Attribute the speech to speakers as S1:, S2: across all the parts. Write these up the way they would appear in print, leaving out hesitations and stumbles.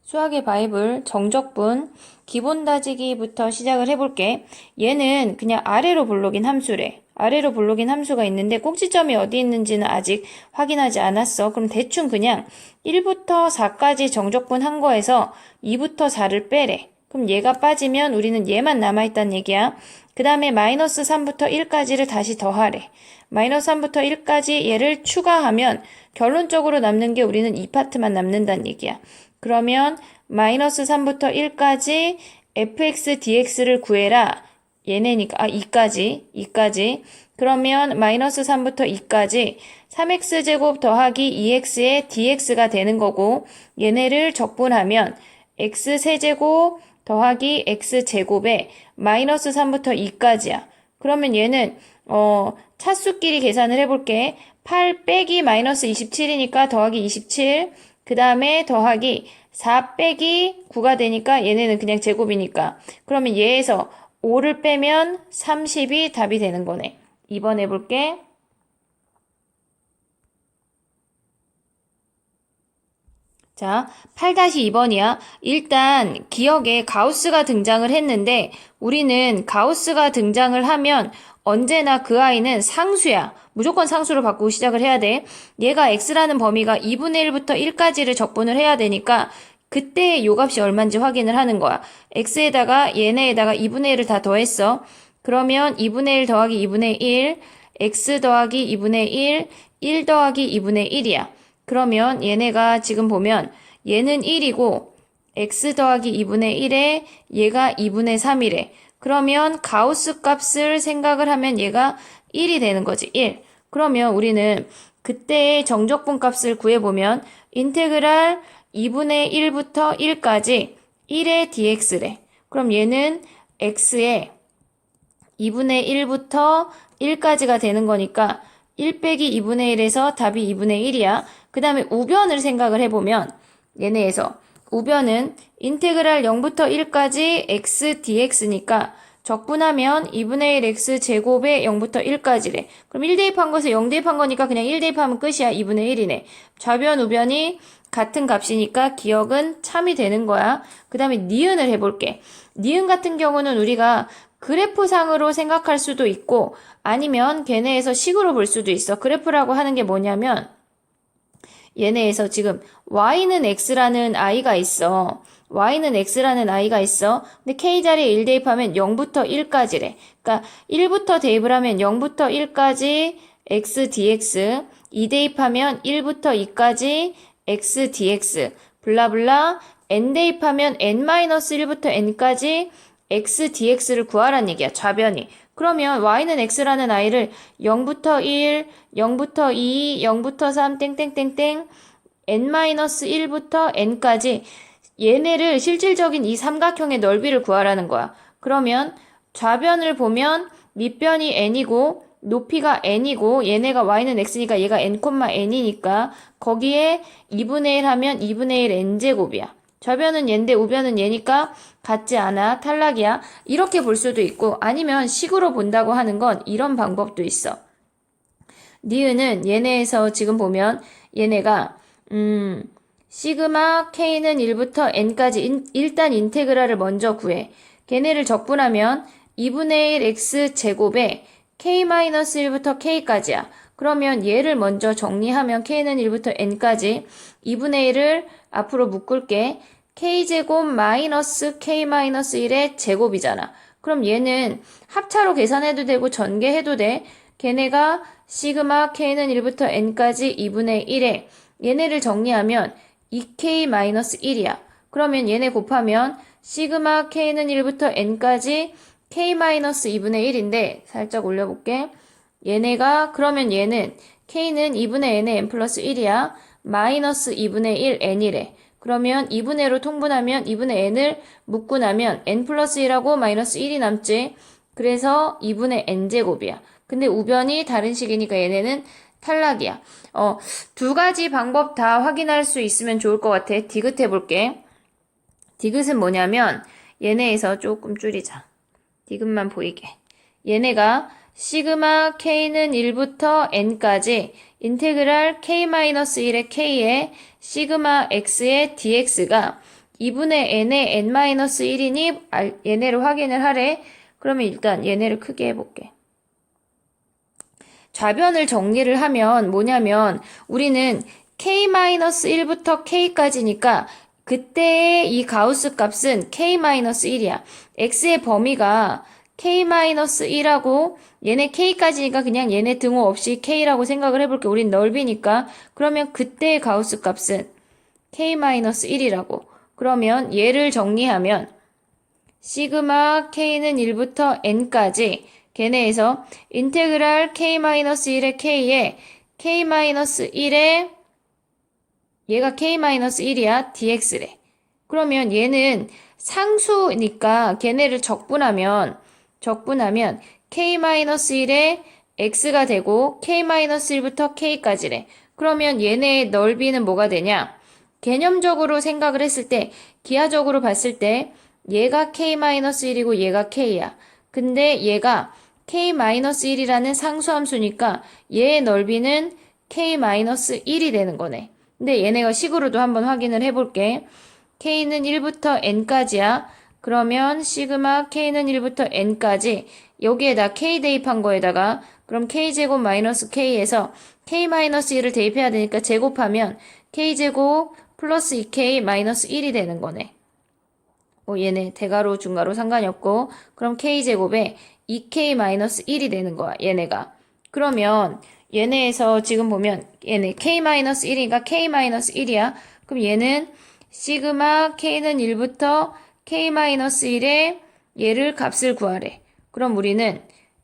S1: 수학의 바이블 정적분 기본 다지기부터 시작을 해볼게. 얘는 그냥 아래로 볼록인 함수래. 아래로 볼록인 함수가 있는데 꼭지점이 어디 있는지는 아직 확인하지 않았어. 그럼 대충 그냥 1부터 4까지 정적분 한 거에서 2부터 4를 빼래. 그럼 얘가 빠지면 우리는 얘만 남아있다는 얘기야. 그 다음에 마이너스 3부터 1까지를 다시 더하래. 마이너스 3부터 1까지 얘를 추가하면 결론적으로 남는 게 우리는 이 파트만 남는다는 얘기야. 그러면 마이너스 3부터 1까지 fx dx를 구해라. 얘네니까 2까지. 그러면 마이너스 3부터 2까지 3x제곱 더하기 2x의 dx가 되는 거고, 얘네를 적분하면 x세제곱 더하기 x제곱에 마이너스 3부터 2까지야. 그러면 얘는 차수끼리 계산을 해볼게. 8 빼기 마이너스 27이니까 더하기 27, 그 다음에 더하기 4 빼기 9가 되니까 얘네는 그냥 제곱이니까. 그러면 얘에서 5를 빼면 30이 답이 되는 거네. 2번 해볼게. 자, 8-2번이야. 일단 기억에 가우스가 등장을 했는데 우리는 가우스가 등장을 하면 언제나 그 아이는 상수야. 무조건 상수로 바꾸고 시작을 해야 돼. 얘가 x라는 범위가 2분의 1부터 1까지를 적분을 해야 되니까 그때 요 값이 얼마인지 확인을 하는 거야. x에다가 얘네에다가 2분의 1을 다 더했어. 그러면 2분의 1 더하기 2분의 1, x 더하기 2분의 1, 1 더하기 2분의 1이야. 그러면 얘네가 지금 보면 얘는 1이고 x 더하기 2분의 1에 얘가 2분의 3이래. 그러면 가우스 값을 생각을 하면 얘가 1이 되는 거지. 1. 그러면 우리는 그때의 정적분 값을 구해보면 인테그랄 2분의 1부터 1까지 1의 dx래. 그럼 얘는 x에 2분의 1부터 1까지가 되는 거니까 1 빼기 2분의 1에서 답이 2분의 1이야. 그 다음에 우변을 생각을 해보면 얘네에서 우변은 인테그랄 0부터 1까지 x dx니까 적분하면 2분의 1 x 제곱에 0부터 1까지래. 그럼 1 대입한 것에 0 대입한 거니까 그냥 1 대입하면 끝이야. 2분의 1이네. 좌변 우변이 같은 값이니까 기억은 참이 되는 거야. 그 다음에 니은을 해볼게. 니은 같은 경우는 우리가 그래프상으로 생각할 수도 있고 아니면 걔네에서 식으로 볼 수도 있어. 그래프라고 하는 게 뭐냐면 얘네에서 지금 y는 x라는 아이가 있어. y는 x라는 아이가 있어. 근데 k자리에 1 대입하면 0부터 1까지래. 그러니까 1부터 대입을 하면 0부터 1까지 x dx, 2 대입하면 1부터 2까지 x dx, 블라블라, n 대입하면 n-1부터 n까지 x dx를 구하란 얘기야. 좌변이. 그러면 y는 x라는 아이를 0부터 1, 0부터 2, 0부터 3, 땡땡땡땡, n-1부터 n까지 얘네를 실질적인 이 삼각형의 넓이를 구하라는 거야. 그러면 좌변을 보면 밑변이 n이고 높이가 n이고 얘네가 y는 x니까 얘가 n,n이니까 거기에 2분의 1 하면 2분의 1 n제곱이야. 좌변은 얘인데 우변은 얘니까 같지 않아. 탈락이야. 이렇게 볼 수도 있고 아니면 식으로 본다고 하는 건 이런 방법도 있어. 니은은 얘네에서 지금 보면 얘네가 시그마 k는 1부터 n까지 일단 인테그랄을 먼저 구해. 걔네를 적분하면 2분의 1 x 제곱에 k-1부터 k까지야. 그러면 얘를 먼저 정리하면 k는 1부터 n까지 2분의 1을 앞으로 묶을게. k제곱 마이너스 k-1의 제곱이잖아. 그럼 얘는 합차로 계산해도 되고 전개해도 돼. 걔네가 시그마 k는 1부터 n까지 2분의 1에 얘네를 정리하면 2k-1이야. 그러면 얘네 곱하면 시그마 k는 1부터 n까지 k-2분의 1인데 살짝 올려볼게. 얘네가 그러면 얘는 k는 2분의 n의 n 플러스 1이야. 마이너스 2분의 1 n이래. 그러면 2분의 1로 통분하면 2분의 n을 묶고 나면 n 플러스 1하고 마이너스 1이 남지. 그래서 2분의 n제곱이야. 근데 우변이 다른 식이니까 얘네는 탈락이야. 두 가지 방법 다 확인할 수 있으면 좋을 것 같아. 디귿 해볼게. 디귿은 뭐냐면 얘네에서 조금 줄이자. 디귿만 보이게. 얘네가 시그마 k는 1부터 n까지 인테그랄 k-1의 k에 시그마 x의 dx가 2분의 n의 n-1이니 얘네를 확인을 하래. 그러면 일단 얘네를 크게 해볼게. 좌변을 정리를 하면 뭐냐면 우리는 k-1부터 k까지니까 그때의 이 가우스 값은 k-1이야. x의 범위가 k-1하고 얘네 k까지니까 그냥 얘네 등호 없이 k라고 생각을 해볼게. 우린 넓이니까. 그러면 그때의 가우스 값은 k-1이라고. 그러면 얘를 정리하면 시그마 k는 1부터 n까지 걔네에서 인테그랄 k-1의 k에 k-1에 얘가 k-1이야 dx래. 그러면 얘는 상수니까 걔네를 적분하면 k-1에 x가 되고 k-1부터 k까지래. 그러면 얘네의 넓이는 뭐가 되냐? 개념적으로 생각을 했을 때 기하적으로 봤을 때 얘가 k-1이고 얘가 k야. 근데 얘가 k-1이라는 상수함수니까 얘의 넓이는 k-1이 되는 거네. 근데 얘네가 식으로도 한번 확인을 해볼게. k는 1부터 n까지야. 그러면 시그마 k는 1부터 n까지 여기에다 k 대입한 거에다가 그럼 k제곱 마이너스 k에서 k-1을 대입해야 되니까 제곱하면 k제곱 플러스 2k 마이너스 1이 되는 거네. 얘네 대가로 중가로 상관이 없고 그럼 k제곱에 2k 마이너스 1이 되는 거야. 얘네가. 그러면 얘네에서 지금 보면 얘네 k 마이너스 1이니까 k 마이너스 1이야. 그럼 얘는 시그마 k는 1부터 k 마이너스 1에 얘를 값을 구하래. 그럼 우리는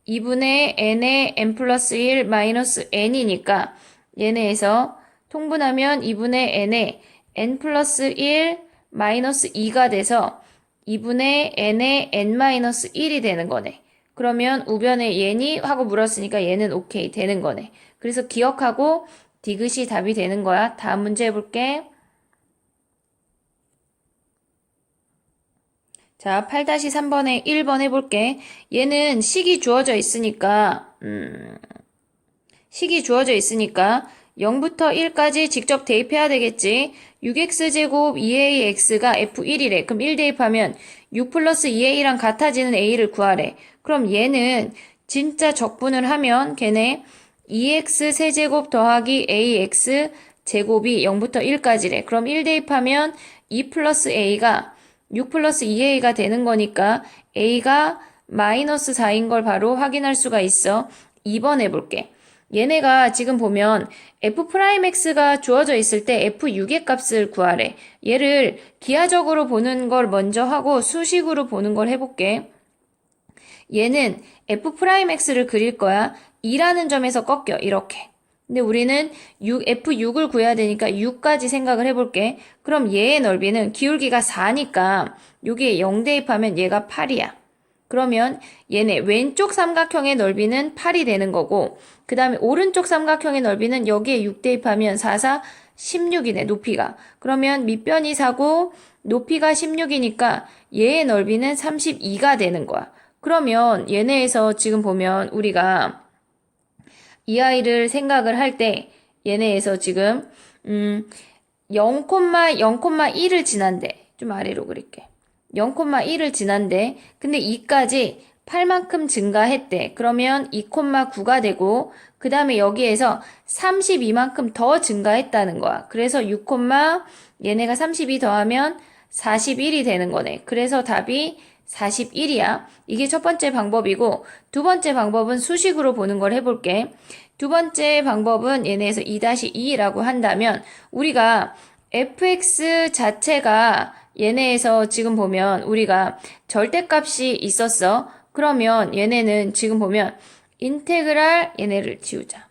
S1: 2분의 n의 n 플러스 1 마이너스 n이니까 얘네에서 통분하면 2분의 n의 n 플러스 1 마이너스 2가 돼서 2분의 n의 n 마이너스 1이 되는 거네. 그러면 우변에 얘니 하고 물었으니까 얘는 오케이 되는 거네. 그래서 기억하고 디귿이 답이 되는 거야. 다음 문제 해볼게. 자, 8-3번에 1번 해볼게. 얘는 식이 주어져 있으니까 0부터 1까지 직접 대입해야 되겠지. 6x제곱 2ax가 f1이래. 그럼 1 대입하면 6 플러스 2a랑 같아지는 a를 구하래. 그럼 얘는 진짜 적분을 하면 걔네 2x 세제곱 더하기 ax 제곱이 0부터 1까지래. 그럼 1 대입하면 2 플러스 a가 6 플러스 2a가 되는 거니까 a가 마이너스 4인 걸 바로 확인할 수가 있어. 2번 해볼게. 얘네가 지금 보면 f'x가 주어져 있을 때 f6의 값을 구하래. 얘를 기하적으로 보는 걸 먼저 하고 수식으로 보는 걸 해볼게. 얘는 f'x를 그릴 거야. 2라는 점에서 꺾여. 이렇게. 근데 우리는 f6을 구해야 되니까 6까지 생각을 해볼게. 그럼 얘의 넓이는 기울기가 4니까 여기에 0 대입하면 얘가 8이야. 그러면 얘네 왼쪽 삼각형의 넓이는 8이 되는 거고 그 다음에 오른쪽 삼각형의 넓이는 여기에 6 대입하면 4, 4, 16이네 높이가. 그러면 밑변이 4고 높이가 16이니까 얘의 넓이는 32가 되는 거야. 그러면 얘네에서 지금 보면 우리가 이 아이를 생각을 할 때 얘네에서 지금 0,1을 지난대. 좀 아래로 그릴게. 0,1을 지난대. 근데 2까지 8만큼 증가했대. 그러면 2,9가 되고 그 다음에 여기에서 32만큼 더 증가했다는 거야. 그래서 6, 얘네가 32 더하면 41이 되는 거네. 그래서 답이 41이야. 이게 첫 번째 방법이고 두 번째 방법은 수식으로 보는 걸 해볼게. 두 번째 방법은 얘네에서 2-2라고 한다면 우리가 fx 자체가 얘네에서 지금 보면 우리가 절대값이 있었어. 그러면 얘네는 지금 보면 인테그랄 얘네를 지우자.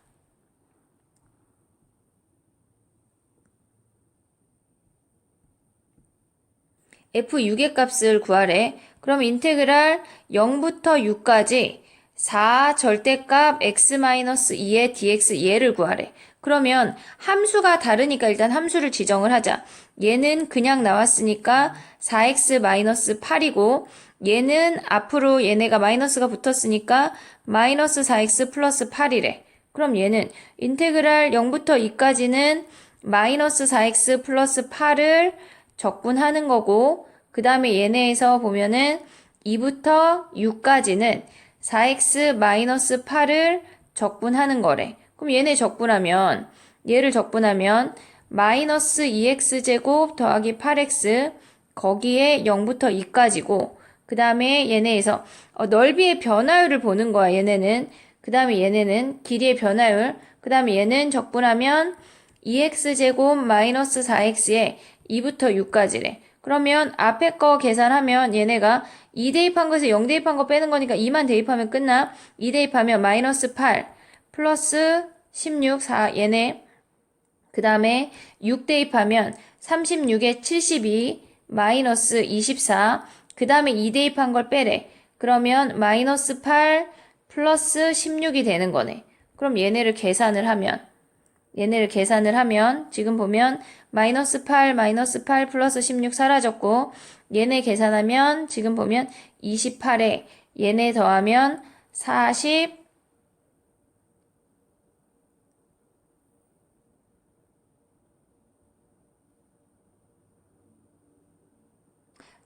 S1: f6의 값을 구하래. 그럼 인테그랄 0부터 6까지 4 절대값 x-2의 dx 얘를 구하래. 그러면 함수가 다르니까 일단 함수를 지정을 하자. 얘는 그냥 나왔으니까 4x-8이고 얘는 앞으로 얘네가 마이너스가 붙었으니까 마이너스 4x 플러스 8이래. 그럼 얘는 인테그랄 0부터 2까지는 마이너스 4x 플러스 8을 적분하는 거고, 그 다음에 얘네에서 보면은 2부터 6까지는 4x-8을 적분하는 거래. 그럼 얘네 적분하면, 얘를 적분하면 마이너스 2x제곱 더하기 8x, 거기에 0부터 2까지고, 그 다음에 얘네에서 넓이의 변화율을 보는 거야, 얘네는. 그 다음에 얘네는 길이의 변화율, 그 다음에 얘는 적분하면 2x제곱 마이너스 4x에 2부터 6까지래. 그러면 앞에 거 계산하면 얘네가 2 대입한 거에서 0 대입한 거 빼는 거니까 2만 대입하면 끝나. 2 대입하면 마이너스 8 플러스 16, 4 얘네. 그 다음에 6 대입하면 36에 72 마이너스 24. 그 다음에 2 대입한 걸 빼래. 그러면 마이너스 8 플러스 16이 되는 거네. 그럼 얘네를 계산을 하면 지금 보면 마이너스 8 플러스 16 사라졌고, 얘네 계산하면 지금 보면 28에 얘네 더하면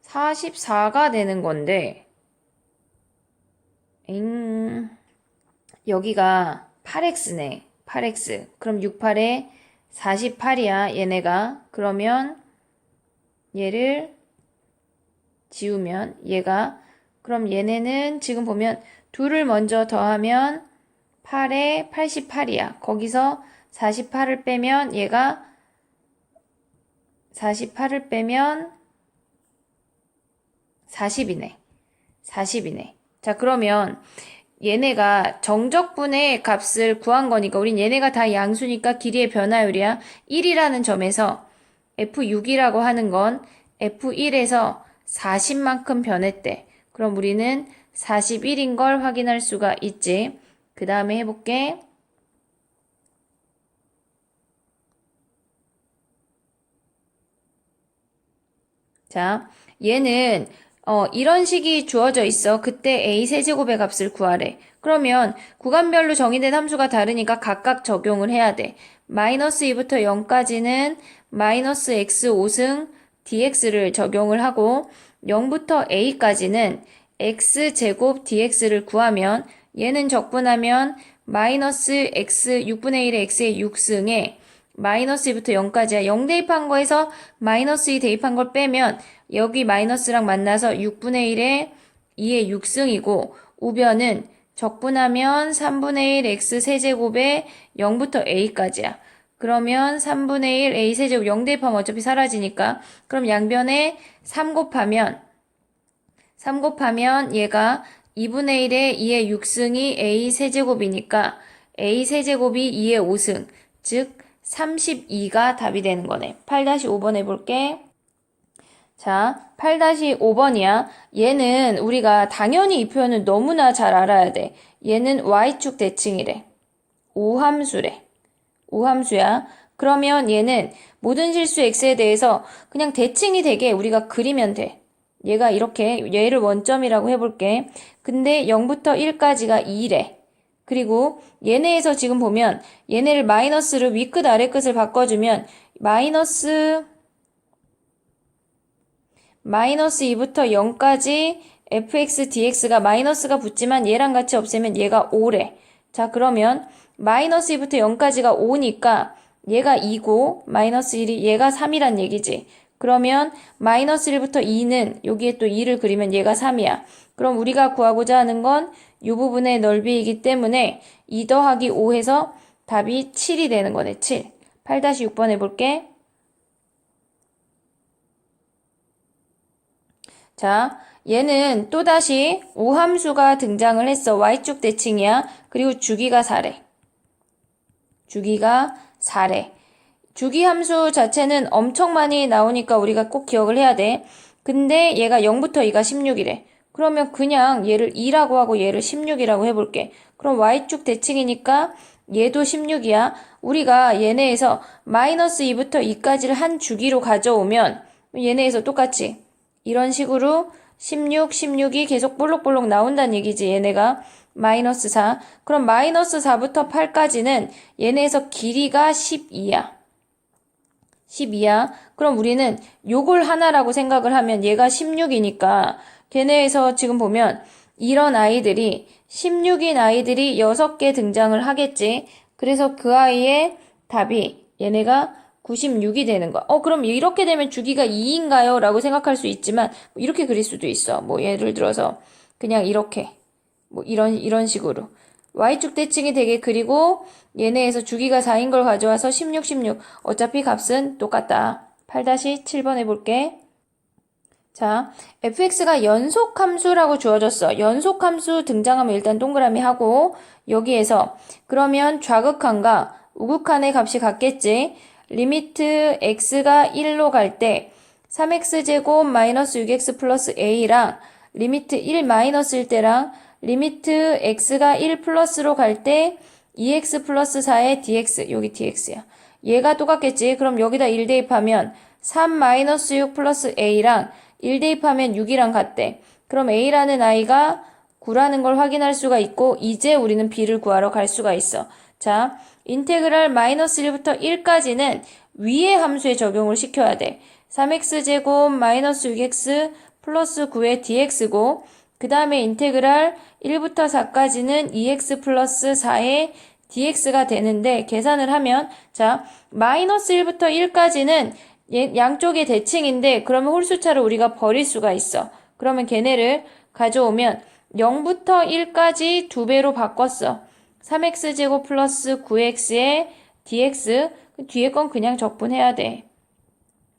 S1: 44가 되는 건데, 여기가 8x네. 8x. 그럼 68에 48이야, 얘네가. 그러면 얘를 지우면 그럼 얘네는 지금 보면 2를 먼저 더하면 8에 88이야. 거기서 48을 빼면 얘가 48을 빼면 40이네. 자, 그러면 얘네가 정적분의 값을 구한 거니까 우린 얘네가 다 양수니까 길이의 변화율이야. 1이라는 점에서 F6이라고 하는 건 F1에서 40만큼 변했대. 그럼 우리는 41인 걸 확인할 수가 있지. 그 다음에 해볼게. 자, 얘는 이런 식이 주어져 있어. 그때 a 세제곱의 값을 구하래. 그러면 구간별로 정의된 함수가 다르니까 각각 적용을 해야 돼. 마이너스 2부터 0까지는 마이너스 x 5승 dx를 적용을 하고 0부터 a까지는 x제곱 dx를 구하면 얘는 적분하면 마이너스 x 6분의 1의 x의 6승에 마이너스 2부터 0까지야. 0 대입한 거에서 마이너스 2 대입한 걸 빼면 여기 마이너스랑 만나서 6분의 1에 2의 6승이고 우변은 적분하면 3분의 1 x 세제곱에 0부터 a까지야. 그러면 3분의 1 a 세제곱 0 대입하면 어차피 사라지니까 그럼 양변에 3 곱하면 얘가 2분의 1에 2의 6승이 a 세제곱이니까 a 세제곱이 2의 5승 즉 32가 답이 되는 거네. 8-5번 해볼게. 자, 8-5번이야. 얘는 우리가 당연히 이 표현은 너무나 잘 알아야 돼. 얘는 y축 대칭이래. 우함수래. 우함수야. 그러면 얘는 모든 실수 x에 대해서 그냥 대칭이 되게 우리가 그리면 돼. 얘가 이렇게 얘를 원점이라고 해볼게. 근데 0부터 1까지가 2래. 그리고 얘네에서 지금 보면 얘네를 마이너스를 위끝 아래끝을 바꿔주면 마이너스 2부터 0까지 fx dx가 마이너스가 붙지만 얘랑 같이 없애면 얘가 5래. 자, 그러면 마이너스 2부터 0까지가 5니까 얘가 2고 마이너스 1이 얘가 3이란 얘기지. 그러면 마이너스 1부터 2는 여기에 또 2를 그리면 얘가 3이야. 그럼 우리가 구하고자 하는 건 이 부분의 넓이이기 때문에 2 더하기 5 해서 답이 7이 되는 거네. 7. 8-6번 해볼게. 자, 얘는 또다시 우함수가 등장을 했어. y축 대칭이야. 그리고 주기가 4래. 주기 함수 자체는 엄청 많이 나오니까 우리가 꼭 기억을 해야 돼. 근데 얘가 0부터 2가 16이래. 그러면 그냥 얘를 2라고 하고 얘를 16이라고 해볼게. 그럼 y축 대칭이니까 얘도 16이야. 우리가 얘네에서 마이너스 2부터 2까지를 한 주기로 가져오면 얘네에서 똑같이 이런 식으로 16이 계속 볼록볼록 나온다는 얘기지. 얘네가 마이너스 4. 그럼 마이너스 4부터 8까지는 얘네에서 길이가 12야. 12야. 그럼 우리는 요걸 하나라고 생각을 하면 얘가 16이니까 걔네에서 지금 보면 이런 아이들이 16인 아이들이 6개 등장을 하겠지. 그래서 그 아이의 답이 얘네가 96이 되는 거야. 그럼 이렇게 되면 주기가 2인가요? 라고 생각할 수 있지만 이렇게 그릴 수도 있어. 뭐 예를 들어서 그냥 이렇게 뭐 이런 식으로 y축 대칭이 되게 그리고 얘네에서 주기가 4인 걸 가져와서 16, 16. 어차피 값은 똑같다. 8-7번 해볼게. 자, fx가 연속함수라고 주어졌어. 연속함수 등장하면 일단 동그라미 하고 여기에서 그러면 좌극한과 우극한의 값이 같겠지. 리미트 x가 1로 갈 때 3x제곱 마이너스 6x 플러스 a랑 리미트 1 마이너스일 때랑 리미트 x가 1 플러스로 갈 때 2x 플러스 4의 dx, 여기 dx야. 얘가 똑같겠지. 그럼 여기다 1 대입하면 3 마이너스 6 플러스 a랑 1 대입하면 6이랑 같대. 그럼 a라는 아이가 9라는 걸 확인할 수가 있고 이제 우리는 b를 구하러 갈 수가 있어. 자, 인테그랄 마이너스 1부터 1까지는 위의 함수에 적용을 시켜야 돼. 3x제곱 마이너스 6x 플러스 9의 dx고 그 다음에 인테그랄 1부터 4까지는 2x 플러스 4의 dx가 되는데 계산을 하면 자 마이너스 1부터 1까지는 양쪽의 대칭인데 그러면 홀수차를 우리가 버릴 수가 있어. 그러면 걔네를 가져오면 0부터 1까지 2배로 바꿨어. 3x제곱 플러스 9x의 dx 뒤에 건 그냥 적분해야 돼.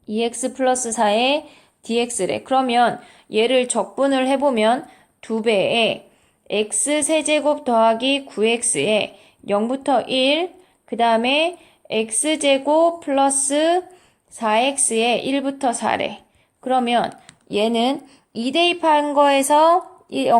S1: 2x 플러스 4의 dx래. 그러면 얘를 적분을 해보면 2배에 x세제곱 더하기 9x에 0부터 1, 그 다음에 x제곱 플러스 4x에 1부터 4래. 그러면 얘는 2 대입한 거에서 1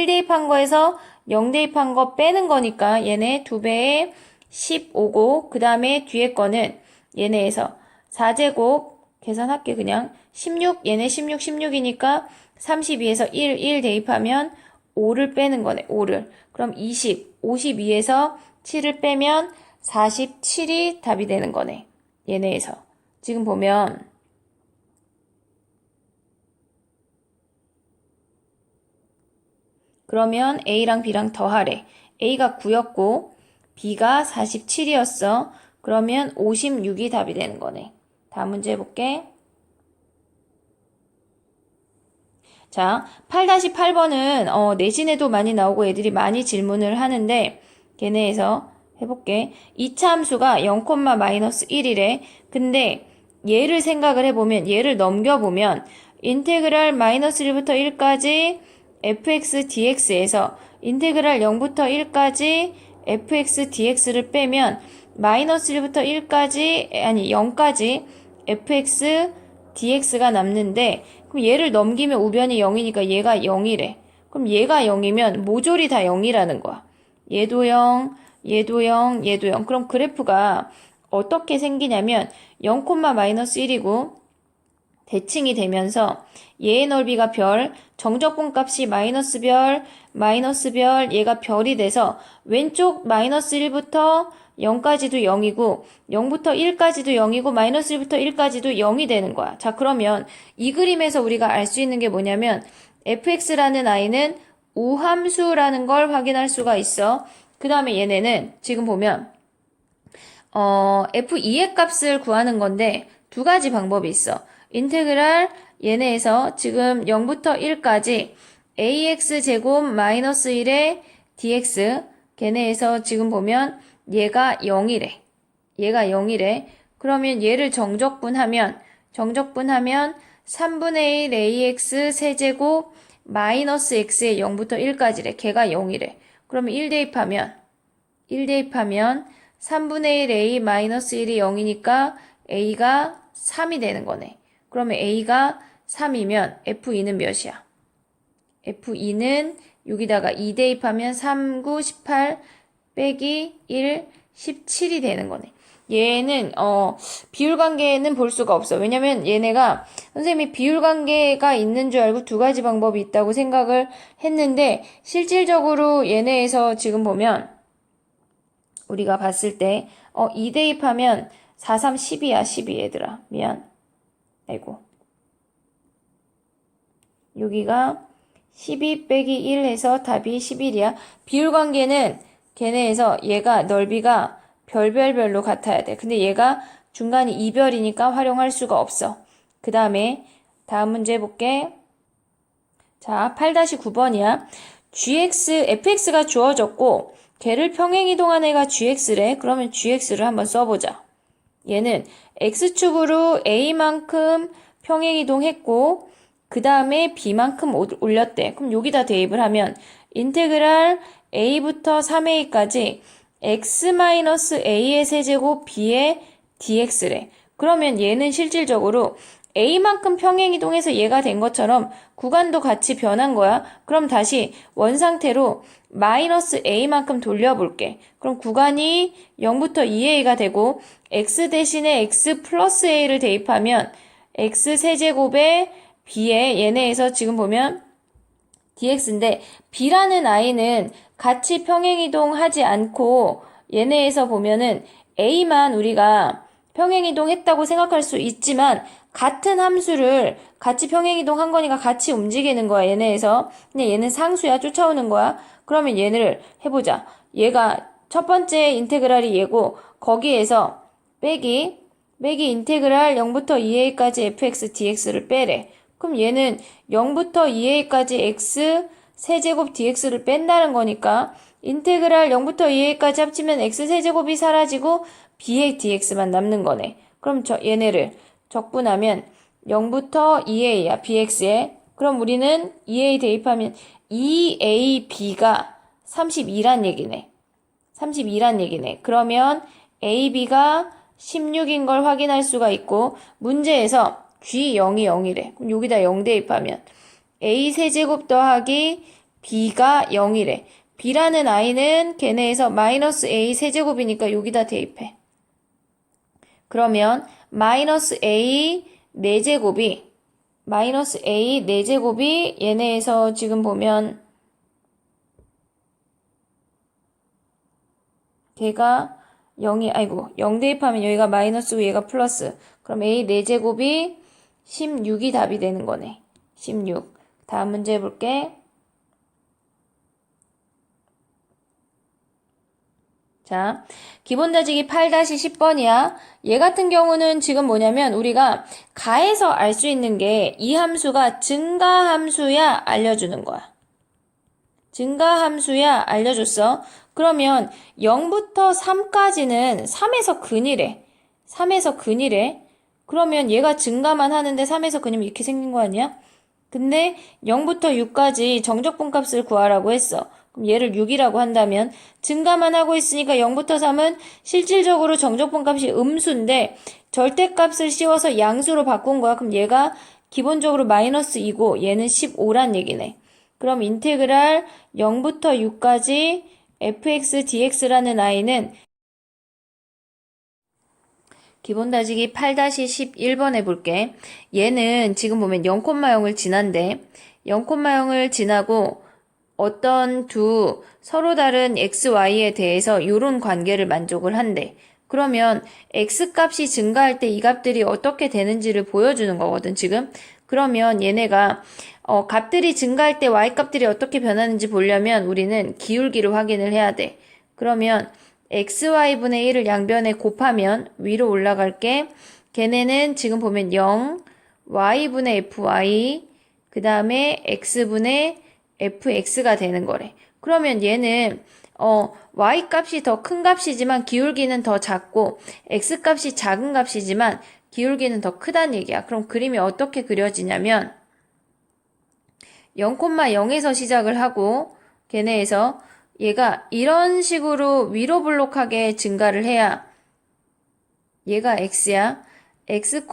S1: 대입한 거에서 0 대입한 거 빼는 거니까 얘네 2배에 15고 그 다음에 뒤에 거는 얘네에서 4제곱 계산할게 그냥 16 얘네 16 16이니까 32에서 1 대입하면 5를 빼는 거네 5를 그럼 20 52에서 7을 빼면 47이 답이 되는 거네 얘네에서 지금 보면 그러면 A랑 B랑 더하래. A가 9였고 B가 47이었어. 그러면 56이 답이 되는 거네. 다음 문제 해볼게. 자, 8-8번은 내신에도 많이 나오고 애들이 많이 질문을 하는데 걔네에서 해볼게. 2차 함수가 0,-1이래. 근데 얘를 생각을 해보면 얘를 넘겨보면 인테그랄 마이너스 1부터 1까지 fx dx에서 인테그랄 0부터 1까지 fx dx를 빼면 마이너스 1부터 1까지 0까지 fx dx가 남는데 그럼 얘를 넘기면 우변이 0이니까 얘가 0이래. 그럼 얘가 0이면 모조리 다 0이라는 거야. 얘도 0, 얘도 0, 얘도 0. 그럼 그래프가 어떻게 생기냐면 0,-1이고 대칭이 되면서 얘의 넓이가 별, 정적분 값이 마이너스 별, 얘가 별이 돼서 왼쪽 마이너스 1부터 0까지도 0이고 0부터 1까지도 0이고 마이너스 1부터 1까지도 0이 되는 거야. 자, 그러면 이 그림에서 우리가 알 수 있는 게 뭐냐면 fx라는 아이는 우함수라는 걸 확인할 수가 있어. 그 다음에 얘네는 지금 보면 f2의 값을 구하는 건데 두 가지 방법이 있어. 인테그랄 얘네에서 지금 0부터 1까지 ax 제곱 마이너스 1의 dx 걔네에서 지금 보면 얘가 0이래. 얘가 0이래. 그러면 얘를 정적분하면 3분의 1 ax 세제곱 마이너스 x의 0부터 1까지래. 걔가 0이래. 그러면 1 대입하면 3분의 1 a 마이너스 1이 0이니까 a가 3이 되는 거네. 그러면 a가 3이면 f2는 몇이야? f2는 여기다가 2 대입하면 3, 9, 18 빼기 1, 17이 되는 거네. 얘는 비율관계는 볼 수가 없어. 왜냐면 얘네가 선생님이 비율관계가 있는 줄 알고 두 가지 방법이 있다고 생각을 했는데 실질적으로 얘네에서 지금 보면 우리가 봤을 때 2 대입하면 4, 3, 12야, 12 얘들아. 미안. 아이고. 여기가 12 빼기 1 해서 답이 11이야. 비율관계는 걔네에서 얘가 넓이가 별별별로 같아야 돼. 근데 얘가 중간이 이별이니까 활용할 수가 없어. 그 다음에 다음 문제 해볼게. 자, 8-9번이야. fx가 주어졌고 걔를 평행이동한 애가 gx래. 그러면 gx를 한번 써보자. 얘는 x축으로 a만큼 평행이동했고 그 다음에 b만큼 올렸대. 그럼 여기다 대입을 하면 인테그랄 a부터 3a까지 x-a의 세제곱 b의 dx래. 그러면 얘는 실질적으로 a만큼 평행이동해서 얘가 된 것처럼 구간도 같이 변한 거야. 그럼 다시 원상태로 마이너스 a만큼 돌려볼게. 그럼 구간이 0부터 2a가 되고 x 대신에 x 플러스 a를 대입하면 x 세제곱에 b에 얘네에서 지금 보면 dx인데 b라는 i는 같이 평행이동하지 않고 얘네에서 보면은 a만 우리가 평행이동했다고 생각할 수 있지만 같은 함수를 같이 평행이동한 거니까 같이 움직이는 거야 얘네에서. 근데 얘는 상수야, 쫓아오는 거야. 그러면 얘를 해보자. 얘가 첫 번째 인테그랄이 얘고 거기에서 빼기 인테그랄 0부터 2a까지 fx dx를 빼래. 그럼 얘는 0부터 2a까지 x 세제곱 dx를 뺀다는 거니까 인테그랄 0부터 2a까지 합치면 x 세제곱이 사라지고 b의 dx만 남는 거네. 그럼 얘네를 적분하면 0부터 2a야, bx에. 그럼 우리는 2a 대입하면 2ab가 32란 얘기네. 32란 얘기네. 그러면 ab가 16인 걸 확인할 수가 있고 문제에서 g0이 0이래. 그럼 여기다 0 대입하면 a 세제곱 더하기 b가 0이래. b라는 i는 걔네에서 마이너스 a 세제곱이니까 여기다 대입해. 그러면 마이너스 a 4제곱이 얘네에서 지금 보면 걔가 0 대입하면 여기가 마이너스고 얘가 플러스. 그럼 a 4제곱이 16이 답이 되는 거네. 16. 다음 문제 해볼게. 자, 기본다지기 8-10번이야. 얘 같은 경우는 지금 뭐냐면 우리가 가에서 알 수 있는 게 이 함수가 증가함수야 알려주는 거야. 증가함수야 알려줬어. 그러면 0부터 3까지는 3에서 근이래. 3에서 근이래. 그러면 얘가 증가만 하는데 3에서 근이면 이렇게 생긴 거 아니야? 근데 0부터 6까지 정적분값을 구하라고 했어. 그럼 얘를 6이라고 한다면 증가만 하고 있으니까 0부터 3은 실질적으로 정적분값이 음수인데 절대값을 씌워서 양수로 바꾼 거야. 그럼 얘가 기본적으로 마이너스 2고 얘는 15란 얘기네. 그럼 인테그랄 0부터 6까지 fx dx라는 i는 기본다지기 8-11번 해볼게. 얘는 지금 보면 0,0을 지난데 0,0을 지나고 어떤 두 서로 다른 xy에 대해서 이런 관계를 만족을 한대. 그러면 x값이 증가할 때 이 값들이 어떻게 되는지를 보여주는 거거든 지금. 그러면 얘네가 값들이 증가할 때 y값들이 어떻게 변하는지 보려면 우리는 기울기를 확인을 해야 돼. 그러면 xy분의 1을 양변에 곱하면 위로 올라갈게. 걔네는 지금 보면 0, y분의 fy, 그 다음에 x분의 fx가 되는 거래. 그러면 얘는 y값이 더 큰 값이지만 기울기는 더 작고 x값이 작은 값이지만 기울기는 더 크다는 얘기야. 그럼 그림이 어떻게 그려지냐면 0,0에서 시작을 하고 걔네에서 얘가 이런 식으로 위로 블록하게 증가를 해야 얘가 x야. x,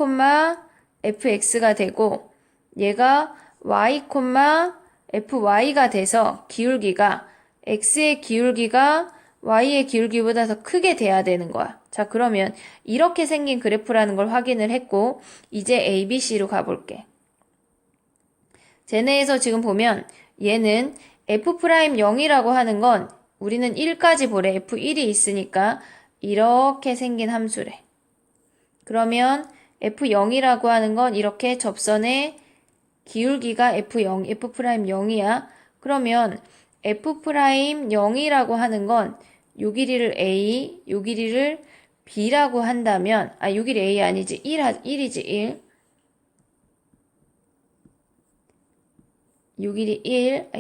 S1: fx가 되고 얘가 y, fy가 돼서 기울기가 x의 기울기가 y의 기울기보다 더 크게 돼야 되는 거야. 자, 그러면 이렇게 생긴 그래프라는 걸 확인을 했고 이제 ABC로 가볼게. 쟤네에서 지금 보면 얘는 f'0이라고 하는 건 우리는 1까지 보래. f1이 있으니까 이렇게 생긴 함수래. 그러면 F0이라고 하는 건 이렇게 접선의 기울기가 F0, F'0이야. 그러면 F'0이라고 하는 건 요 길이를 A, 요 길이를 B라고 한다면, 요 길이 A 아니지, 1이지, 1. 요 길이 1,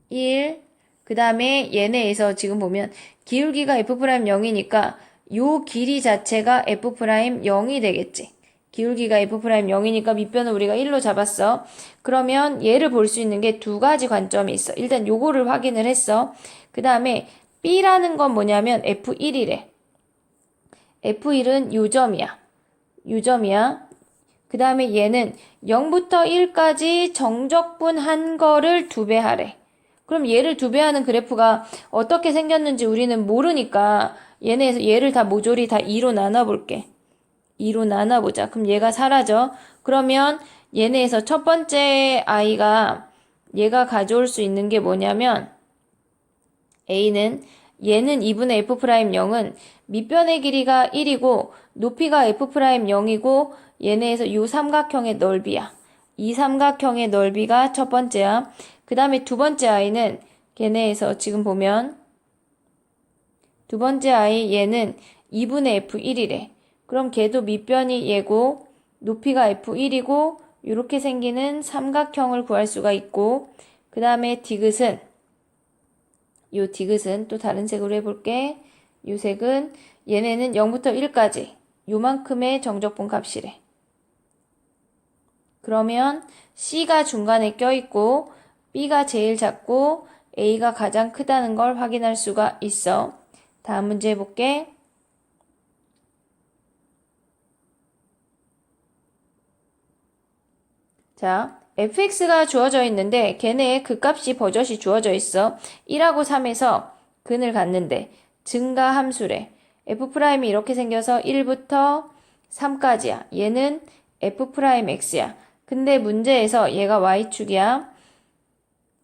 S1: 1. 그 다음에 얘네에서 지금 보면 기울기가 F'0이니까 요 길이 자체가 F'0이 되겠지. 기울기가 F'0이니까 밑변을 우리가 1로 잡았어. 그러면 얘를 볼 수 있는 게 두 가지 관점이 있어. 일단 요거를 확인을 했어. 그 다음에 B라는 건 뭐냐면 F1이래. F1은 요점이야. 요점이야. 그 다음에 얘는 0부터 1까지 정적분한 거를 2배 하래. 그럼 얘를 2배 하는 그래프가 어떻게 생겼는지 우리는 모르니까 얘네에서 얘를 다 모조리 다 2로 나눠볼게. 2로 나눠보자. 그럼 얘가 사라져. 그러면 얘네에서 첫 번째 아이가 얘가 가져올 수 있는 게 뭐냐면 A는 얘는 2분의 F'0은 밑변의 길이가 1이고 높이가 F'0이고 얘네에서 이 삼각형의 넓이야. 이 삼각형의 넓이가 첫 번째야. 그 다음에 두 번째 아이는 걔네에서 지금 보면 두 번째 아이 얘는 2분의 F1이래. 그럼 걔도 밑변이 얘고 높이가 F1이고 이렇게 생기는 삼각형을 구할 수가 있고 그 다음에 디귿은 요 디귿은 또 다른 색으로 해볼게. 요 색은 얘네는 0부터 1까지 요만큼의 정적분 값이래. 그러면 C가 중간에 껴있고 B가 제일 작고 A가 가장 크다는 걸 확인할 수가 있어. 다음 문제 해볼게. 자, fx가 주어져 있는데 걔네의 극값이 버젓이 주어져 있어. 1하고 3에서 근을 갖는데 증가 함수래. f'이 이렇게 생겨서 1부터 3까지야. 얘는 f'x야. 근데 문제에서 얘가 y축이야.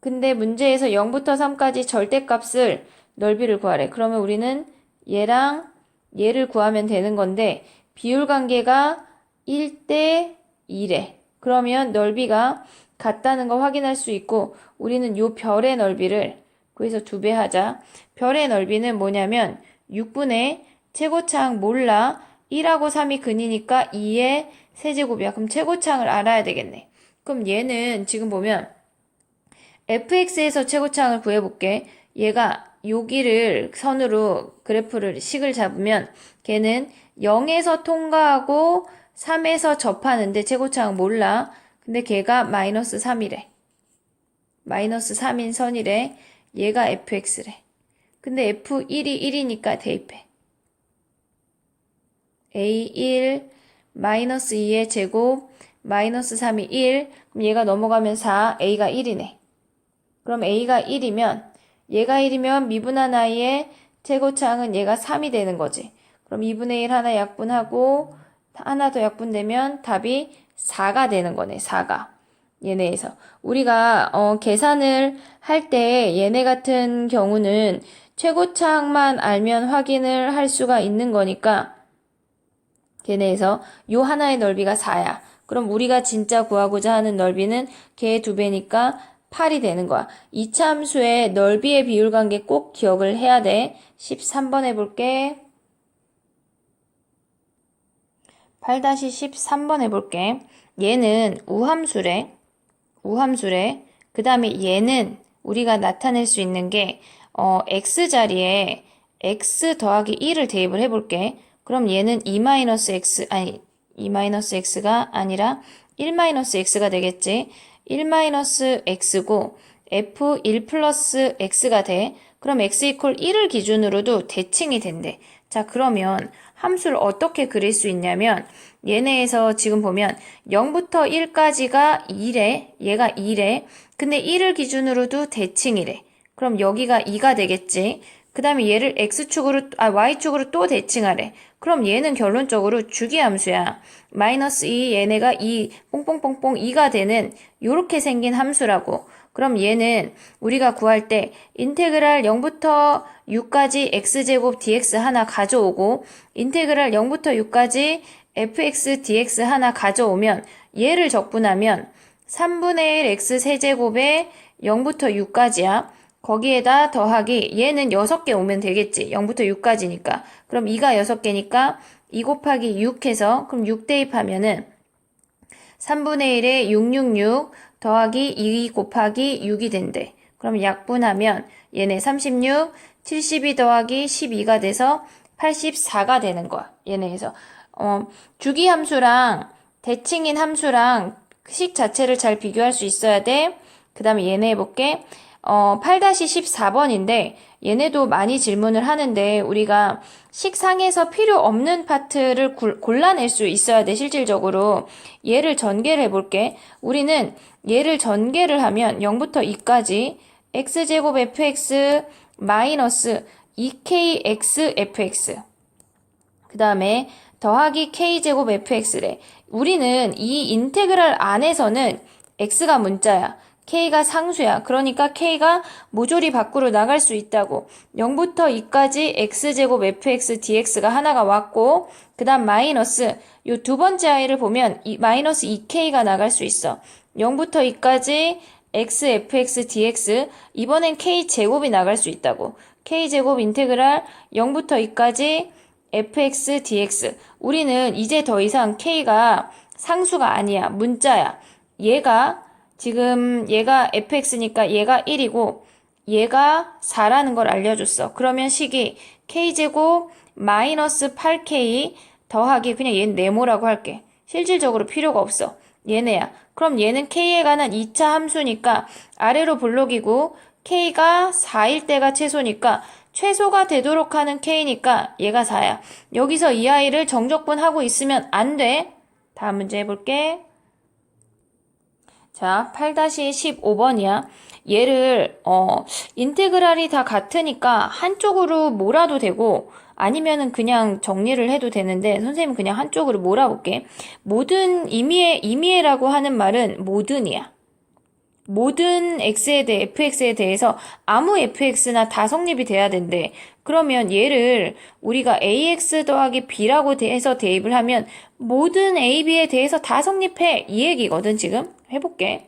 S1: 근데 문제에서 0부터 3까지 절대값을 넓이를 구하래. 그러면 우리는 얘랑 얘를 구하면 되는 건데 비율 관계가 1대 2래. 그러면 넓이가 같다는 거 확인할 수 있고 우리는 요 별의 넓이를 그래서 2배 하자. 별의 넓이는 뭐냐면 6분의 최고창 몰라. 1하고 3이 근이니까 2의 세제곱이야. 그럼 최고창을 알아야 되겠네. 그럼 얘는 지금 보면 fx에서 최고창을 구해볼게. 얘가 여기를 선으로 그래프를 식을 잡으면 걔는 0에서 통과하고 3에서 접하는데 최고창은 몰라. 근데 걔가 마이너스 3이래. 마이너스 3인 선이래. 얘가 fx래. 근데 f1이 1이니까 대입해. a1 마이너스 2의 제곱 마이너스 3이 1. 그럼 얘가 넘어가면 4. a가 1이네. 그럼 a가 1이면 얘가 1이면 미분한 i의 최고창은 얘가 3이 되는 거지. 그럼 2분의 1 하나 약분하고 하나 더 약분되면 답이 4가 되는 거네. 4가. 얘네에서. 우리가 계산을 할 때 얘네 같은 경우는 최고창만 알면 확인을 할 수가 있는 거니까 걔네에서 요 하나의 넓이가 4야. 그럼 우리가 진짜 구하고자 하는 넓이는 걔의 2배니까 8이 되는 거야. 이차 함수의 넓이의 비율 관계 꼭 기억을 해야 돼. 13번 해볼게. 8-13번 해볼게. 얘는 우함수래. 우함수래. 그 다음에 얘는 우리가 나타낼 수 있는 게 x자리에 x 더하기 1을 대입을 해볼게. 그럼 얘는 2-x, 아니 2-x가 아니라 1-x가 되겠지. 1-x고 f1 플러스 x가 돼. 그럼 x 이퀄 1을 기준으로도 대칭이 된대. 자, 그러면 함수를 어떻게 그릴 수 있냐면 얘네에서 지금 보면 0부터 1까지가 2래. 얘가 2래. 근데 1을 기준으로도 대칭이래. 그럼 여기가 2가 되겠지. 그 다음에 얘를 y축으로 또 대칭하래. 그럼 얘는 결론적으로 주기함수야. 마이너스 2 얘네가 2 뽕뽕뽕뽕 2가 되는 요렇게 생긴 함수라고. 그럼 얘는 우리가 구할 때 인테그랄 0부터 6까지 x제곱 dx 하나 가져오고 인테그랄 0부터 6까지 fx dx 하나 가져오면 얘를 적분하면 3분의 1 x 세제곱에 0부터 6까지야. 거기에다 더하기 얘는 6개 오면 되겠지. 0부터 6까지니까. 그럼 2가 6개니까 2 곱하기 6 해서 그럼 6 대입하면은 3분의 1에 666 더하기 2 곱하기 6이 된대. 그럼 약분하면 얘네 36, 72 더하기 12가 돼서 84가 되는 거야. 얘네에서. 주기함수랑 대칭인 함수랑 식 자체를 잘 비교할 수 있어야 돼. 그 다음에 얘네 해볼게. 8-14번인데 얘네도 많이 질문을 하는데 우리가 식상에서 필요 없는 파트를 골라낼 수 있어야 돼. 실질적으로 얘를 전개를 해볼게. 우리는 얘를 전개를 하면 0부터 2까지 x제곱 fx 마이너스 2kx fx 그 다음에 더하기 k제곱 fx래. 우리는 이 인테그랄 안에서는 x가 문자야. k가 상수야. 그러니까 k가 모조리 밖으로 나갈 수 있다고. 0부터 2까지 x제곱 fx dx가 하나가 왔고 그 다음 마이너스 요 두 번째 아이를 보면 마이너스 2k가 나갈 수 있어. 0부터 2까지 x fx dx 이번엔 k제곱이 나갈 수 있다고. k제곱 인테그랄 0부터 2까지 fx dx 우리는 이제 더 이상 k가 상수가 아니야. 문자야. 지금 얘가 fx니까 얘가 1이고 얘가 4라는 걸 알려줬어. 그러면 식이 k제곱 마이너스 8k 더하기 그냥 얘는 네모라고 할게. 실질적으로 필요가 없어. 얘네야. 그럼 얘는 k에 관한 2차 함수니까 아래로 볼록이고 k가 4일 때가 최소니까 최소가 되도록 하는 k니까 얘가 4야. 여기서 이 아이를 정적분하고 있으면 안 돼. 다음 문제 해볼게. 자, 8-15번이야. 얘를 인테그랄이 다 같으니까 한쪽으로 몰아도 되고 아니면은 그냥 정리를 해도 되는데 선생님은 그냥 한쪽으로 몰아볼게. 모든 임의라고 하는 말은 모든이야. 모든 fx에 대해서 아무 fx나 다 성립이 돼야 된대. 그러면 얘를 우리가 ax 더하기 b라고 해서 대입을 하면 모든 a,b에 대해서 다 성립해. 이 얘기거든 지금. 해볼게.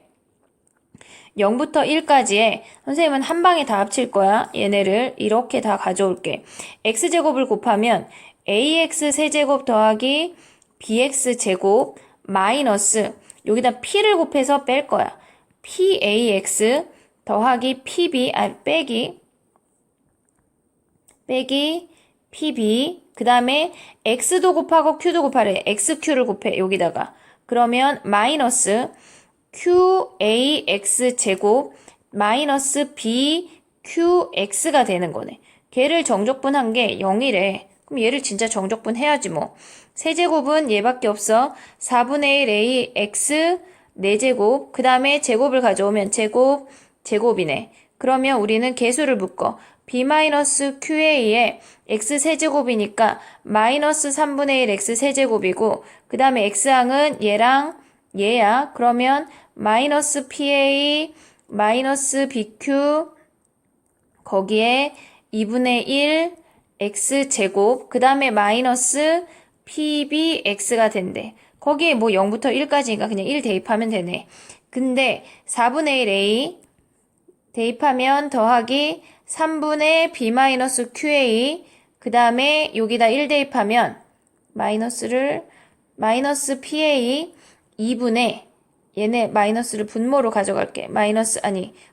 S1: 0부터 1까지에 선생님은 한 방에 다 합칠 거야. 얘네를 이렇게 다 가져올게. x제곱을 곱하면 ax 세제곱 더하기 bx제곱 마이너스 여기다 p를 곱해서 뺄 거야. pax 더하기 pb 빼기 pb 그 다음에 x도 곱하고 q도 곱하래. xq를 곱해 여기다가. 그러면 마이너스 qax 제곱 마이너스 bqx가 되는 거네. 걔를 정적분한 게 0이래. 그럼 얘를 진짜 정적분 해야지 뭐. 세제곱은 얘밖에 없어. 4분의 1 ax 4제곱 그 다음에 제곱을 가져오면 제곱이네. 그러면 우리는 개수를 묶어. b-qa에 x세제곱이니까 마이너스 3분의 1 x세제곱이고 그 다음에 x항은 얘랑 얘야. 그러면 마이너스 pa 마이너스 bq 거기에 2분의 1 x제곱 그 다음에 마이너스 pbx가 된대. 거기에 뭐 0부터 1까지니까 그냥 1 대입하면 되네. 근데 4분의 1 a 대입하면 더하기 3분의 b-qa 그 다음에 여기다 1 대입하면 마이너스 pa 2분의 얘네 마이너스를 분모로 가져갈게.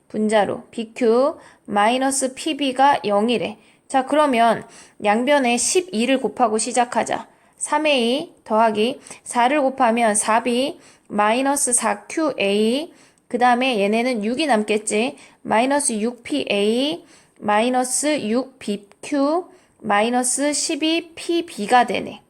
S1: 분자로 bq 마이너스 pb가 0이래. 자 그러면 양변에 12를 곱하고 시작하자. 3a 더하기 4를 곱하면 4b 마이너스 4qa 그 다음에 얘네는 6이 남겠지. 마이너스 6pa 마이너스 6bq 마이너스 12pb가 되네.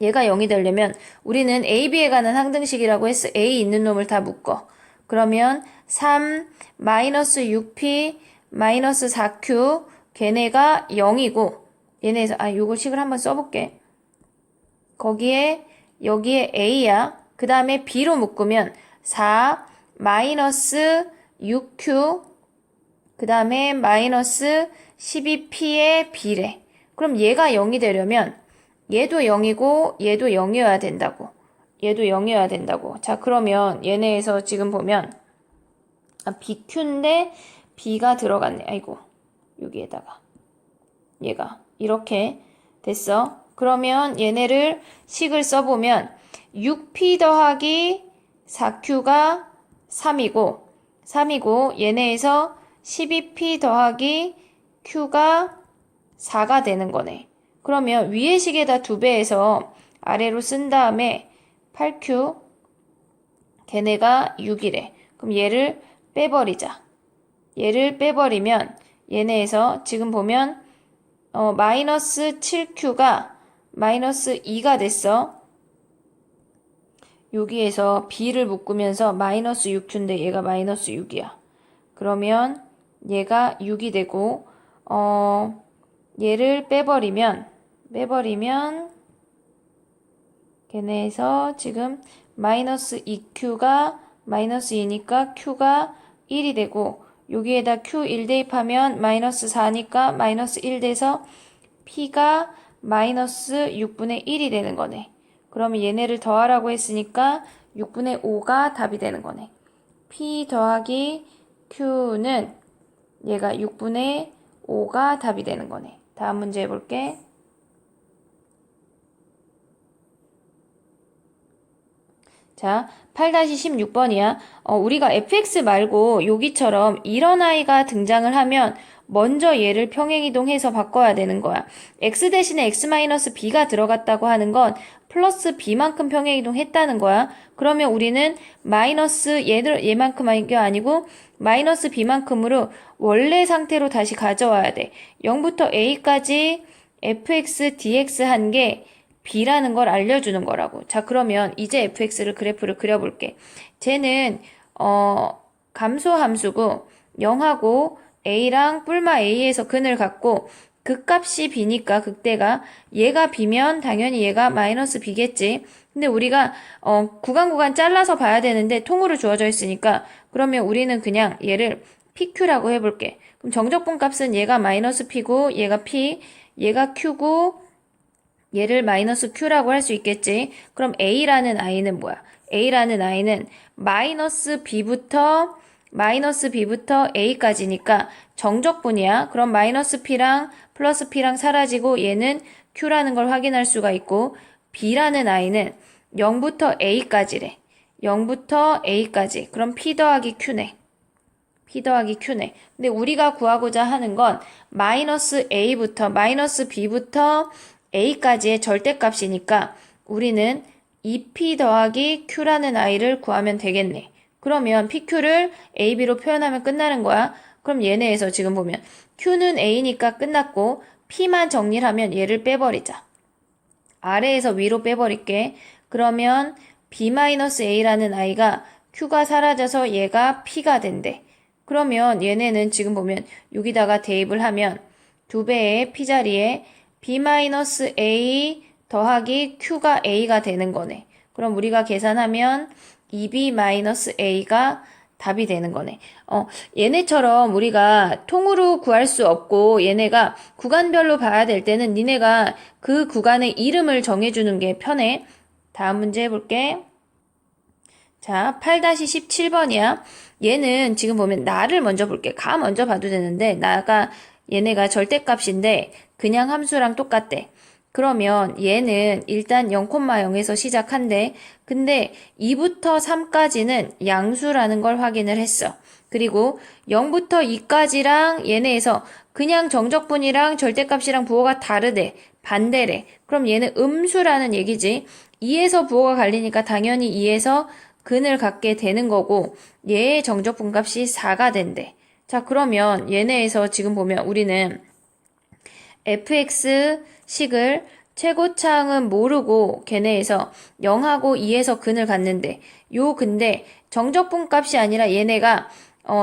S1: 얘가 0이 되려면 우리는 AB에 관한 항등식이라고 했어. A 있는 놈을 다 묶어. 그러면 3 마이너스 6p 마이너스 4q 걔네가 0이고 얘네에서 요걸 식을 한번 써볼게. 거기에 여기에 a야. 그 다음에 b로 묶으면 4 마이너스 6q 그 다음에 마이너스 12p의 b래. 그럼 얘가 0이 되려면 얘도 0이고 얘도 0이어야 된다고. 얘도 0이어야 된다고. 자, 그러면 얘네에서 지금 보면 bq인데 b가 들어갔네. 아이고, 여기에다가 얘가 이렇게 됐어. 그러면 얘네를 식을 써보면 6p 더하기 4q가 3이고 얘네에서 12p 더하기 q가 4가 되는 거네. 그러면 위의 식에다 2배해서 아래로 쓴 다음에 8q 걔네가 6이래. 그럼 얘를 빼버리자. 얘를 빼버리면 얘네에서 지금 보면 마이너스 7q가 마이너스 2가 됐어. 여기에서 b를 묶으면서 마이너스 6q인데 얘가 마이너스 6이야. 그러면 얘가 6이 되고 얘를 빼버리면 걔네에서 지금 마이너스 2q가 마이너스 2니까 q가 1이 되고 여기에다 q1 대입하면 마이너스 4니까 마이너스 1 돼서 p가 마이너스 6분의 1이 되는 거네. 그러면 얘네를 더하라고 했으니까 6분의 5가 답이 되는 거네. p 더하기 q는 얘가 6분의 5가 답이 되는 거네. 다음 문제 해볼게. 자, 8-16번이야. 우리가 fx 말고 여기처럼 이런 아이가 등장을 하면 먼저 얘를 평행이동해서 바꿔야 되는 거야. x 대신에 x-b가 들어갔다고 하는 건 플러스 b만큼 평행이동했다는 거야. 그러면 우리는 마이너스 얘만큼이 아니고 마이너스 b만큼으로 원래 상태로 다시 가져와야 돼. 0부터 a까지 fx dx 한 게 b라는 걸 알려주는 거라고. 자, 그러면 이제 fx를 그래프를 그려볼게. 쟤는 감소 함수고 0하고 a랑 뿔마 a에서 근을 갖고 극값이 b니까 극대가 얘가 b면 당연히 얘가 마이너스 b겠지. 근데 우리가 구간 잘라서 봐야 되는데 통으로 주어져 있으니까 그러면 우리는 그냥 얘를 pq라고 해볼게. 그럼 정적분 값은 얘가 마이너스 p고 얘가 p, 얘가 q고 얘를 마이너스 q라고 할 수 있겠지. 그럼 a라는 a는 뭐야? a라는 a는 마이너스 b부터 a까지니까 정적분이야. 그럼 마이너스 p랑 플러스 p랑 사라지고 얘는 q라는 걸 확인할 수가 있고 b라는 a는 0부터 a까지래. 0부터 a까지. 그럼 p 더하기 q네. 근데 우리가 구하고자 하는 건 마이너스 b부터 a까지의 절대값이니까 우리는 2p 더하기 q라는 a를 구하면 되겠네. 그러면 pq를 ab로 표현하면 끝나는 거야. 그럼 얘네에서 지금 보면 q는 a니까 끝났고 p만 정리를 하면 얘를 빼버리자. 아래에서 위로 빼버릴게. 그러면 b-a라는 a가 q가 사라져서 얘가 p가 된대. 그러면 얘네는 지금 보면 여기다가 대입을 하면 2배의 p 자리에 b-a 더하기 q가 a가 되는 거네. 그럼 우리가 계산하면 2b-a가 답이 되는 거네. 얘네처럼 우리가 통으로 구할 수 없고 얘네가 구간별로 봐야 될 때는 니네가 그 구간의 이름을 정해주는 게 편해. 다음 문제 해볼게. 자, 8-17번이야. 얘는 지금 보면 나를 먼저 볼게. 가 먼저 봐도 되는데 나가 얘네가 절대값인데 그냥 함수랑 똑같대. 그러면 얘는 일단 0,0에서 시작한대. 근데 2부터 3까지는 양수라는 걸 확인을 했어. 그리고 0부터 2까지랑 얘네에서 그냥 정적분이랑 절대값이랑 부호가 다르대. 반대래. 그럼 얘는 음수라는 얘기지. 2에서 부호가 갈리니까 당연히 2에서 근을 갖게 되는 거고 얘의 정적분 값이 4가 된대. 자, 그러면 얘네에서 지금 보면 우리는 fx 식을 최고차항은 모르고 걔네에서 0하고 2에서 근을 갖는데 근데 정적분 값이 아니라 얘네가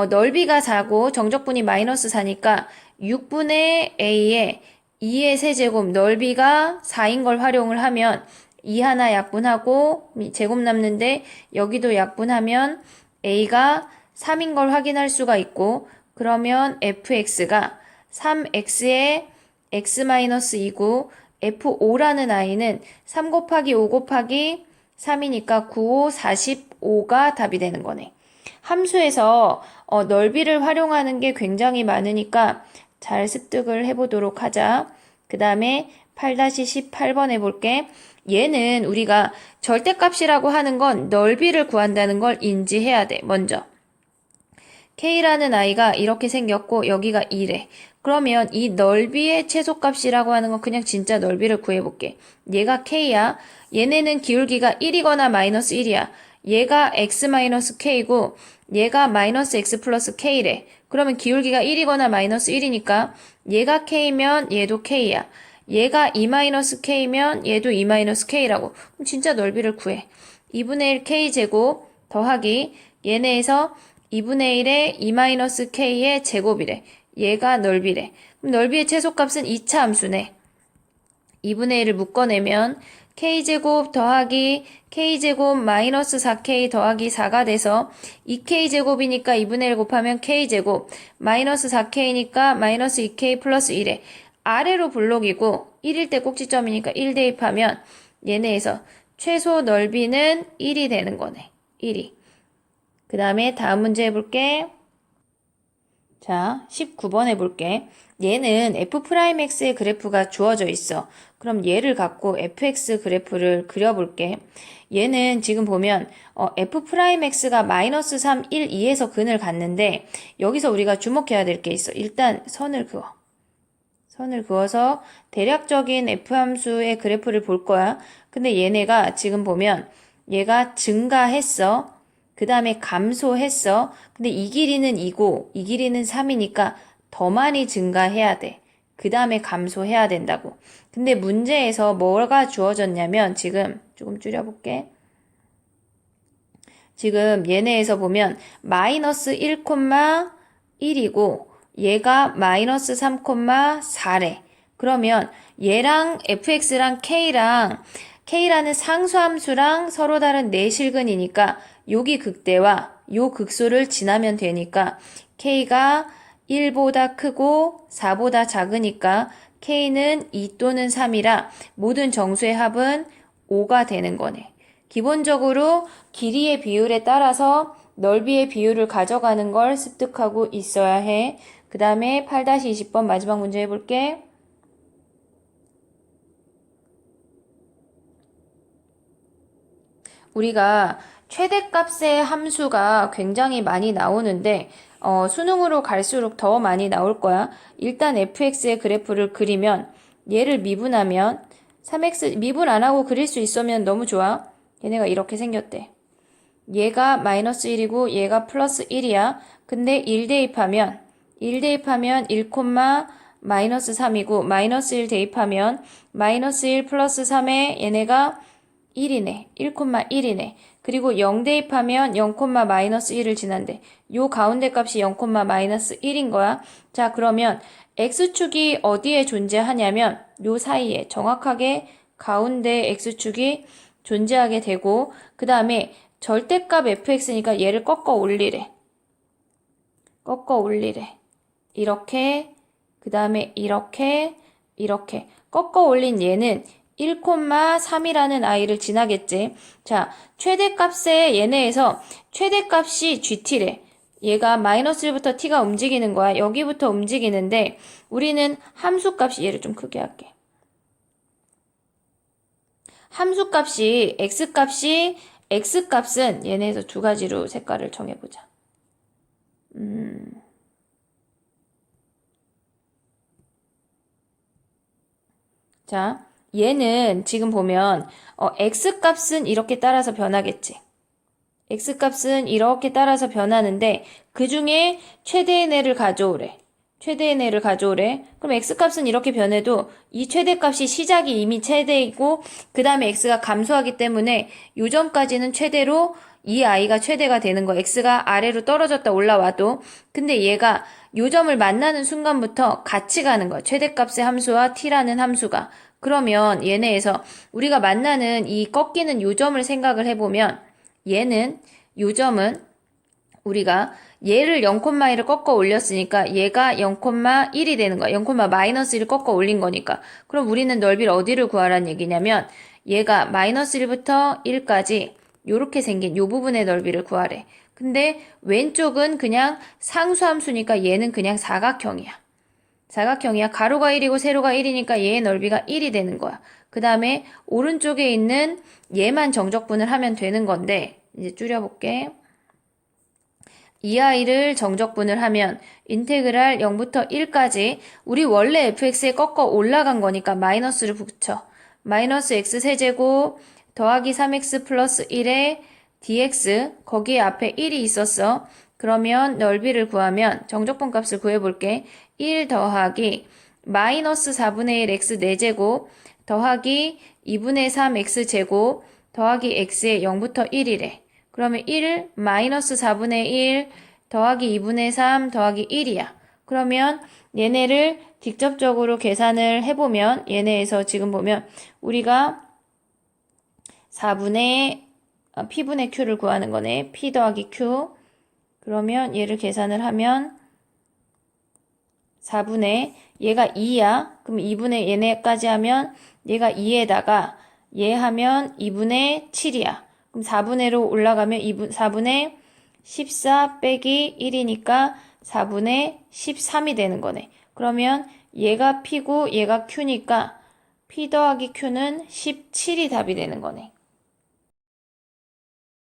S1: 넓이가 4고 정적분이 마이너스 4니까 6분의 a에 2의 세제곱 넓이가 4인 걸 활용을 하면 2 하나 약분하고 제곱 남는데 여기도 약분하면 a가 3인 걸 확인할 수가 있고 그러면 fx가 3x의 x-2고 f5라는 아이는 3 곱하기 5 곱하기 3이니까 9, 5, 45가 답이 되는 거네. 함수에서 넓이를 활용하는 게 굉장히 많으니까 잘 습득을 해보도록 하자. 그 다음에 8-18번 해볼게. 얘는 우리가 절대값이라고 하는 건 넓이를 구한다는 걸 인지해야 돼. 먼저 K라는 아이가 이렇게 생겼고 여기가 2래. 그러면 이 넓이의 최소값이라고 하는 건 그냥 진짜 넓이를 구해볼게. 얘가 K야. 얘네는 기울기가 1이거나 마이너스 1이야. 얘가 x-k고 얘가 마이너스 x 플러스 k래. 그러면 기울기가 1이거나 마이너스 1이니까 얘가 k면 얘도 k야. 얘가 2-k면 얘도 2-k라고. 그럼 진짜 넓이를 구해. 2분의 1 k제곱 더하기 얘네에서 2분의 1의 2-k의 제곱이래. 얘가 넓이래. 그럼 넓이의 최소값은 2차 함수네. 2분의 1을 묶어내면 k제곱 더하기 k제곱 마이너스 4k 더하기 4가 돼서 2k제곱이니까 2분의 1 곱하면 k제곱 마이너스 4k니까 마이너스 2k 플러스 1에 아래로 블록이고 1일 때 꼭지점이니까 1 대입하면 얘네에서 최소 넓이는 1이 되는 거네. 1이. 그 다음에 다음 문제 해볼게. 자, 19번 해볼게. 얘는 f'x의 그래프가 주어져 있어. 그럼 얘를 갖고 fx 그래프를 그려볼게. 얘는 지금 보면 f'x가 마이너스 3, 1, 2에서 근을 갖는데 여기서 우리가 주목해야 될 게 있어. 일단 선을 그어. 선을 그어서 대략적인 f함수의 그래프를 볼 거야. 근데 얘네가 지금 보면 얘가 증가했어. 그 다음에 감소했어. 근데 이 길이는 2고 이 길이는 3이니까 더 많이 증가해야 돼. 그 다음에 감소해야 된다고. 근데 문제에서 뭐가 주어졌냐면 지금 조금 줄여볼게. 지금 얘네에서 보면 마이너스 1,1이고 얘가 마이너스 3,4래. 그러면 얘랑 fx랑 k라는 상수함수랑 서로 다른 내실근이니까 여기 극대와 요 극소를 지나면 되니까 k가 1보다 크고 4보다 작으니까 k는 2 또는 3이라 모든 정수의 합은 5가 되는 거네. 기본적으로 길이의 비율에 따라서 넓이의 비율을 가져가는 걸 습득하고 있어야 해. 그 다음에 8-20번 마지막 문제 해볼게. 우리가 최대값의 함수가 굉장히 많이 나오는데 수능으로 갈수록 더 많이 나올 거야. 일단 fx의 그래프를 그리면 얘를 미분하면 3x 미분 안 하고 그릴 수 있으면 너무 좋아. 얘네가 이렇게 생겼대. 얘가 마이너스 1이고 얘가 플러스 1이야. 근데 1 대입하면 1, 마이너스 3이고 마이너스 1 대입하면 마이너스 1 플러스 3에 얘네가 1이네. 1,1이네. 그리고 0 대입하면 0, 마이너스 1을 지난대. 요 가운데 값이 0, 마이너스 1인 거야. 자, 그러면 x축이 어디에 존재하냐면 요 사이에 정확하게 가운데 x축이 존재하게 되고 그 다음에 절대값 fx니까 얘를 꺾어 올리래. 이렇게 그 다음에 이렇게 꺾어 올린 얘는 1,3이라는 아이를 지나겠지. 자, 최대값의 얘네에서 최대값이 gt래. 얘가 마이너스 1부터 t가 움직이는 거야. 여기부터 움직이는데 우리는 함수값이 얘를 좀 크게 할게. 함수값이 x값은 얘네에서 두 가지로 색깔을 정해보자. 자, 얘는 지금 보면 x값은 이렇게 따라서 변하겠지. x값은 이렇게 따라서 변하는데 그 중에 최대의 내를 가져오래. 그럼 x값은 이렇게 변해도 이 최대값이 시작이 이미 최대이고 그 다음에 x가 감소하기 때문에 요 점까지는 최대로 이 아이가 최대가 되는 거. x가 아래로 떨어졌다 올라와도 근데 얘가 요 점을 만나는 순간부터 같이 가는 거야. 최대값의 함수와 t라는 함수가. 그러면 얘네에서 우리가 만나는 이 꺾이는 요점을 생각을 해보면 얘는 요점은 우리가 얘를 0,1을 꺾어 올렸으니까 얘가 0,1이 되는 거야. 0,-1을 꺾어 올린 거니까. 그럼 우리는 넓이를 어디를 구하라는 얘기냐면 얘가 -1부터 1까지 요렇게 생긴 요 부분의 넓이를 구하래. 근데 왼쪽은 그냥 상수함수니까 얘는 그냥 사각형이야. 사각형이야. 가로가 1이고 세로가 1이니까 얘의 넓이가 1이 되는 거야. 그 다음에 오른쪽에 있는 얘만 정적분을 하면 되는 건데 이제 줄여볼게. 이 아이를 정적분을 하면 인테그랄 0부터 1까지 우리 원래 fx에 꺾어 올라간 거니까 마이너스를 붙여. 마이너스 x 세제곱 더하기 3x 플러스 1에 dx 거기에 앞에 1이 있었어. 그러면 넓이를 구하면 정적분 값을 구해볼게. 1 더하기 마이너스 4분의 1 x 4제곱 더하기 2분의 3 x 제곱 더하기 x에 0부터 1이래. 그러면 1 마이너스 4분의 1 더하기 2분의 3 더하기 1이야. 그러면 얘네를 직접적으로 계산을 해보면 얘네에서 지금 보면 우리가 4분의 P분의 Q를 구하는 거네. P 더하기 Q. 그러면 얘를 계산을 하면 4분의 얘가 2야. 그럼 2분의 얘네까지 하면 얘가 2에다가 얘 하면 2분의 7이야. 그럼 4분의로 올라가면 4분의 14 빼기 1이니까 4분의 13이 되는 거네. 그러면 얘가 P고 얘가 Q니까 P 더하기 Q는 17이 답이 되는 거네.